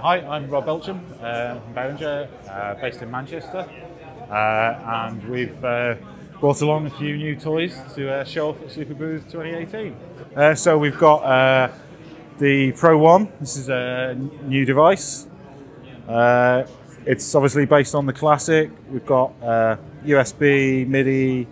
Hi, I'm Rob Belcham from Behringer, based in Manchester, and we've brought along a few new toys to show off at Superbooth 2018. So we've got the Pro 1. This is a new device. It's obviously based on the Classic. We've got USB, MIDI,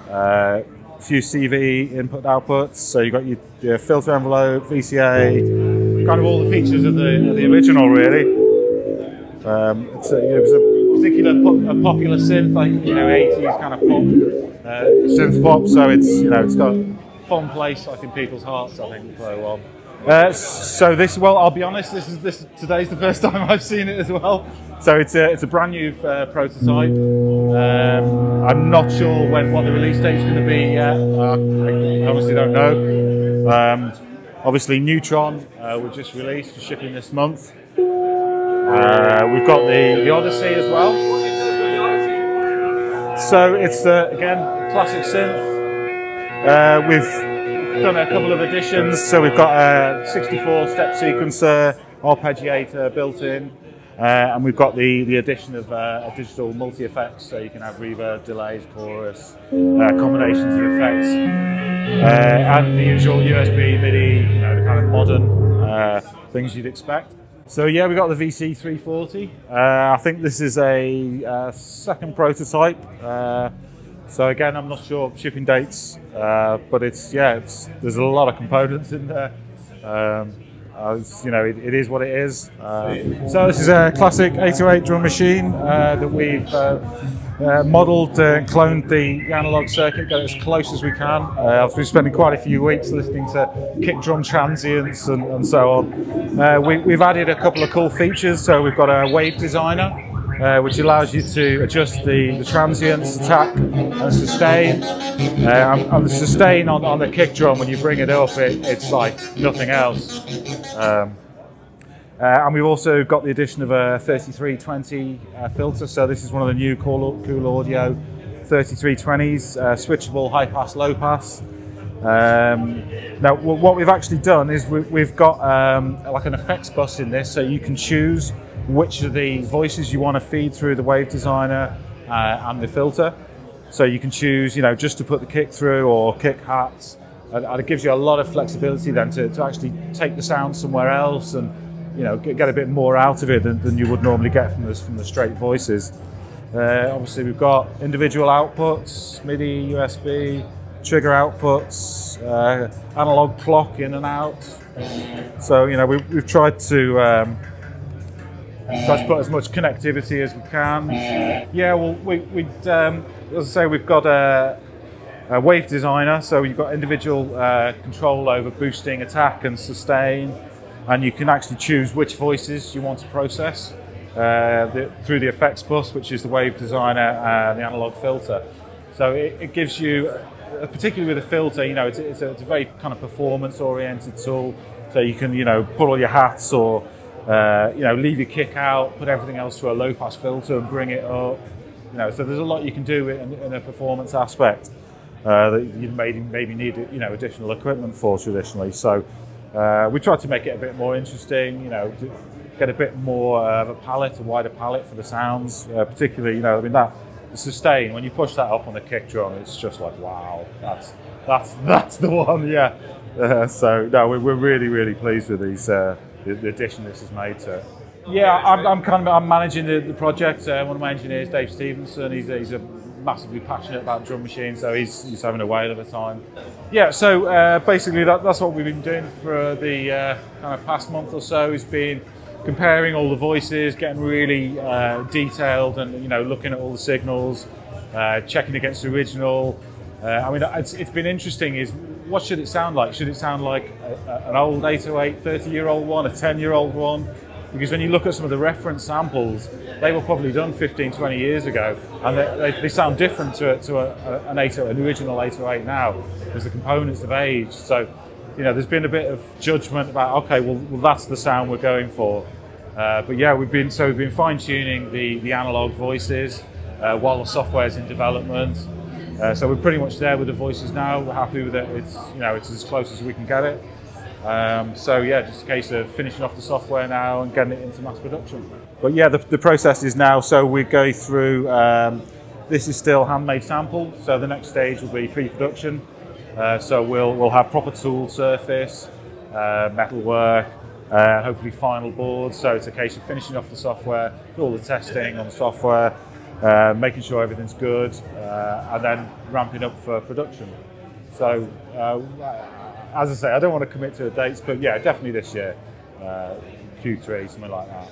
a few CV input outputs. So you've got your filter envelope, VCA, kind of all the features of the original, really. It was a particular popular synth, like 80s kind of pop, synth pop. So it's got a fond place, like in people's hearts, I think, the Pro 1. So this, well, I'll be honest, today's the first time I've seen it as well. So it's a brand new prototype. I'm not sure what the release date's going to be yet. I honestly don't know. Obviously Neutron was just released, shipping this month. We've got the Odyssey as well. So it's again classic synth. We've done a couple of additions. So we've got a 64-step sequencer, arpeggiator built in. And we've got the addition of a digital multi-effects, so you can have reverb, delays, chorus, combinations of effects, and the usual USB, MIDI, the kind of modern things you'd expect. So yeah, we've got the VC340. I think this is a second prototype. So again, I'm not sure of shipping dates, but there's a lot of components in there. It is what it is. So this is a classic 808 drum machine that we've modelled and cloned the analog circuit, got it as close as we can. I've been spending quite a few weeks listening to kick drum transients and so on. We've added a couple of cool features. So we've got a wave designer, which allows you to adjust the transients, attack and sustain. And the sustain on the kick drum, when you bring it up, it's like nothing else. And we've also got the addition of a 3320 filter. So this is one of the new Cool Audio 3320s, switchable high pass, low pass. Now what we've actually done is we've got like an effects bus in this, so you can choose which of the voices you want to feed through the wave designer and the filter. So you can choose, just to put the kick through or kick hats, and it gives you a lot of flexibility then to actually take the sound somewhere else and get a bit more out of it than you would normally get from the straight voices. Obviously we've got individual outputs, MIDI, USB, trigger outputs, analog clock in and out. So we've tried to put as much connectivity as we can. Yeah, well, as I say, we've got a wave designer, so you've got individual control over boosting, attack and sustain, and you can actually choose which voices you want to process through the effects bus, which is the wave designer and the analog filter. So it gives you, particularly with a filter, it's a very kind of performance-oriented tool, so you can put all your hats or leave your kick out, put everything else through a low-pass filter and bring it up. So there's a lot you can do in a performance aspect that you maybe need additional equipment for traditionally. So we tried to make it a bit more interesting, get a bit more of a wider palette for the sounds, particularly the sustain. When you push that up on the kick drum, it's just like, wow, that's the one, yeah. So no, we're really pleased with these. The addition this has made to it. Yeah, I'm managing the project. One of my engineers, Dave Stevenson, he's a massively passionate about drum machines, so he's having a whale of a time. Yeah, so basically that's what we've been doing for the kind of past month or so. Has been comparing all the voices, getting really detailed, and looking at all the signals, checking against the original. It's been interesting. Is what should it sound like? Should it sound like an old 808, 30-year-old one, a 10-year-old one? Because when you look at some of the reference samples, they were probably done 15, 20 years ago, and they sound different to an original 808 now, because the components have aged. So, there's been a bit of judgment about, okay, well that's the sound we're going for. But yeah, we've been fine-tuning the analog voices while the software's in development. So we're pretty much there with the voices now. We're happy with it. It's as close as we can get it. So yeah, just a case of finishing off the software now and getting it into mass production. But yeah, the process is now, so we go through, this is still handmade sample, so the next stage will be pre-production. So we'll have proper tool surface, metalwork, hopefully final boards. So it's a case of finishing off the software, all the testing on the software, making sure everything's good, and then ramping up for production. So as I say, I don't want to commit to the dates, but yeah, definitely this year, Q3, something like that.